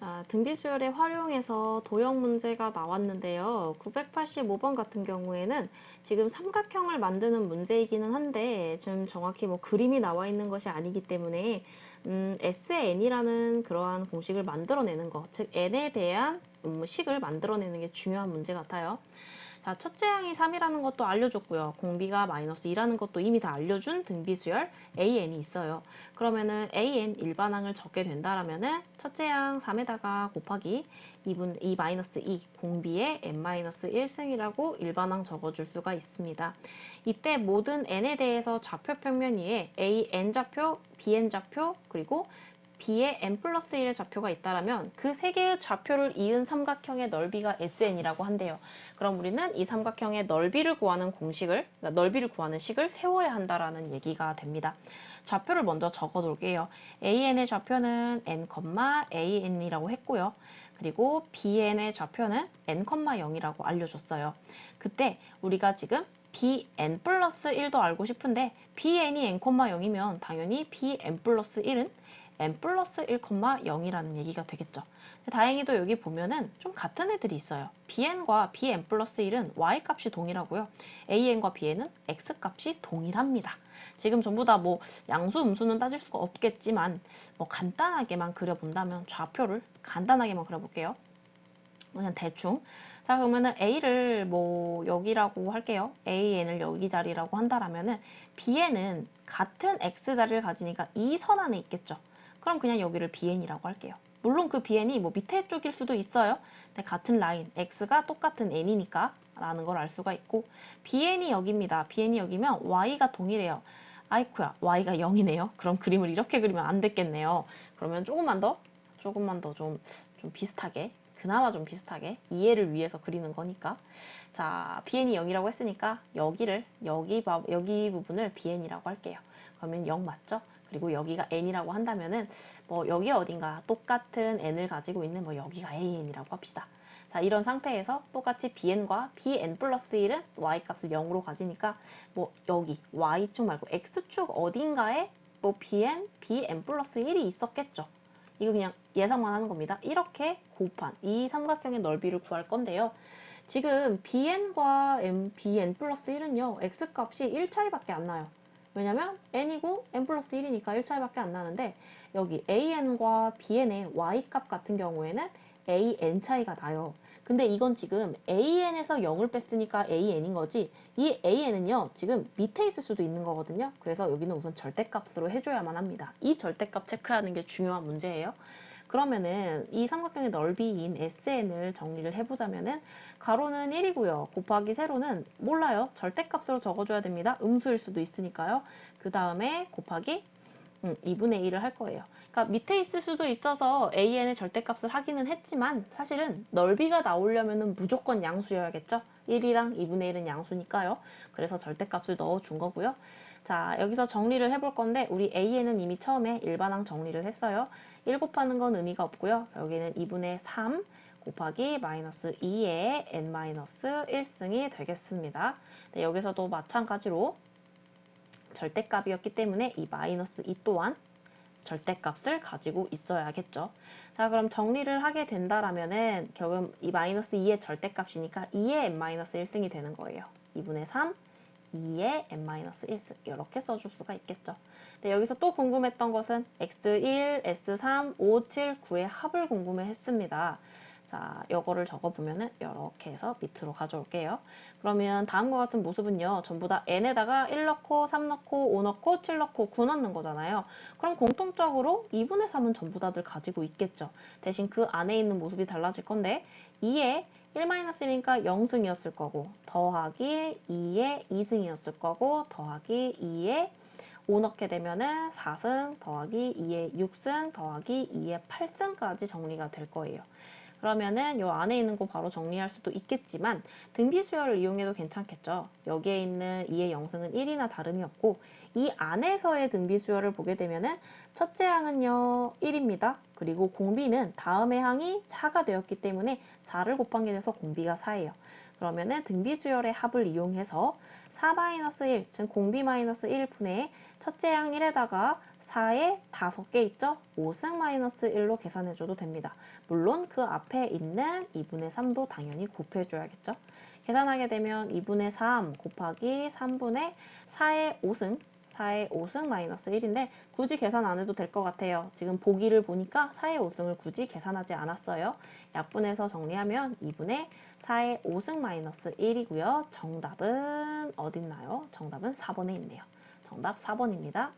자, 등비수열의 활용에서 도형 문제가 나왔는데요. 985번 같은 경우에는 지금 삼각형을 만드는 문제이기는 한데 지금 정확히 뭐 그림이 나와 있는 것이 아니기 때문에 SN이라는 그러한 공식을 만들어내는 것, 즉 n에 대한 식을 만들어내는 게 중요한 문제 같아요. 자, 첫째 항이 3이라는 것도 알려줬고요. 공비가 마이너스 2라는 것도 이미 다 알려준 등비수열 AN이 있어요. 그러면은 AN 일반항을 적게 된다라면은 첫째 항 3에다가 곱하기 2 마이너스 2 공비의 n 마이너스 1승이라고 일반항 적어줄 수가 있습니다. 이때 모든 n에 대해서 좌표 평면 위에 AN 좌표, BN 좌표, 그리고 B에 n 플러스 1의 좌표가 있다면 그 세 개의 좌표를 이은 삼각형의 넓이가 SN이라고 한대요. 그럼 우리는 이 삼각형의 넓이를 구하는 공식을, 그러니까 넓이를 구하는 식을 세워야 한다라는 얘기가 됩니다. 좌표를 먼저 적어 놓을게요. AN의 좌표는 n, AN이라고 했고요. 그리고 BN의 좌표는 n, 0이라고 알려줬어요. 그때 우리가 지금 BN 플러스 1도 알고 싶은데 BN이 n, 0이면 당연히 BN 플러스 1은 n 플러스 1,0이라는 얘기가 되겠죠. 다행히도 여기 보면은 좀 같은 애들이 있어요. bn과 bn 플러스 1은 y값이 동일하고요. an과 bn은 x값이 동일합니다. 지금 전부 다 뭐 양수, 음수는 따질 수가 없겠지만 뭐 간단하게만 그려본다면 좌표를 간단하게만 그려볼게요. 그냥 대충. 자, 그러면은 a를 뭐 여기라고 할게요. an을 여기 자리라고 한다라면은 bn은 같은 x 자리를 가지니까 이 선 안에 있겠죠. 그럼 그냥 여기를 bn이라고 할게요. 물론 그 bn이 뭐 밑에 쪽일 수도 있어요. 근데 같은 라인, x가 똑같은 n이니까 라는 걸 알 수가 있고 bn이 여기입니다. bn이 여기면 y가 동일해요. 아이쿠야, y가 0이네요. 그럼 그림을 이렇게 그리면 안 됐겠네요. 그러면 조금만 더 좀 비슷하게, 그나마 좀 비슷하게 이해를 위해서 그리는 거니까. 자, bn이 0이라고 했으니까 여기 부분을 bn이라고 할게요. 그러면 0 맞죠? 그리고 여기가 n이라고 한다면은 뭐 여기 어딘가 똑같은 n을 가지고 있는 뭐 여기가 an이라고 합시다. 자, 이런 상태에서 똑같이 bn과 bn 플러스 1은 y값을 0으로 가지니까 뭐 여기 y축 말고 x축 어딘가에 뭐 bn 플러스 1이 있었겠죠. 이거 그냥 예상만 하는 겁니다. 이렇게 곱한 이 삼각형의 넓이를 구할 건데요. 지금 bn과 bn 플러스 1은요. x값이 1 차이밖에 안 나요. 왜냐면 n이고 n 플러스 1이니까 1 차이밖에 안 나는데 여기 an과 bn의 y값 같은 경우에는 an 차이가 나요. 근데 이건 지금 an에서 0을 뺐으니까 an인 거지 이 an은요 지금 밑에 있을 수도 있는 거거든요. 그래서 여기는 우선 절대값으로 해줘야만 합니다. 이 절대값 체크하는 게 중요한 문제예요. 그러면은 이 삼각형의 넓이인 SN을 정리를 해보자면은 가로는 1이고요. 곱하기 세로는 몰라요. 절대값으로 적어줘야 됩니다. 음수일 수도 있으니까요. 그 다음에 곱하기 2분의 1을 할 거예요. 그러니까 밑에 있을 수도 있어서 AN의 절대값을 하기는 했지만 사실은 넓이가 나오려면 무조건 양수여야겠죠? 1이랑 2분의 1은 양수니까요. 그래서 절대값을 넣어준 거고요. 자, 여기서 정리를 해볼 건데 우리 AN은 이미 처음에 일반항 정리를 했어요. 1 곱하는 건 의미가 없고요. 여기는 2분의 3 곱하기 마이너스 2의 n-1승이 되겠습니다. 네, 여기서도 마찬가지로 절대값이었기 때문에 이 마이너스 2 또한 절대값을 가지고 있어야겠죠. 자, 그럼 정리를 하게 된다라면은 결국 이 마이너스 2의 절대값이니까 2의 n-1승이 되는 거예요. 2분의 3, 2의 n-1승 이렇게 써줄 수가 있겠죠. 네, 여기서 또 궁금했던 것은 x1, s3, 5, 7, 9의 합을 궁금해 했습니다. 자, 요거를 적어보면은 이렇게 해서 밑으로 가져올게요. 그러면 다음과 같은 모습은요. 전부 다 n에다가 1 넣고 3 넣고 5 넣고 7 넣고 9 넣는 거잖아요. 그럼 공통적으로 2분의 3은 전부 다들 가지고 있겠죠. 대신 그 안에 있는 모습이 달라질 건데 2에 1-1이니까 0승이었을 거고 더하기 2에 2승이었을 거고 더하기 2에 5 넣게 되면은 4승 더하기 2에 6승 더하기 2에 8승까지 정리가 될 거예요. 그러면은 요 안에 있는 거 바로 정리할 수도 있겠지만 등비수열을 이용해도 괜찮겠죠. 여기에 있는 2의 0승은 1이나 다름이 없고 이 안에서의 등비수열을 보게 되면은 첫째 항은요 1입니다. 그리고 공비는 다음의 항이 4가 되었기 때문에 4를 곱한 게 돼서 공비가 4예요. 그러면은 등비수열의 합을 이용해서 4-1, 즉 공비-1분의 첫째 항 1에다가 4에 5개 있죠? 5승 마이너스 1로 계산해줘도 됩니다. 물론 그 앞에 있는 2분의 3도 당연히 곱해줘야겠죠? 계산하게 되면 2분의 3 곱하기 3분의 4의 5승 4의 5승 마이너스 1인데 굳이 계산 안 해도 될 것 같아요. 지금 보기를 보니까 4의 5승을 굳이 계산하지 않았어요. 약분해서 정리하면 2분의 4의 5승 마이너스 1이고요. 정답은 어딨나요? 정답은 4번에 있네요. 정답 4번입니다.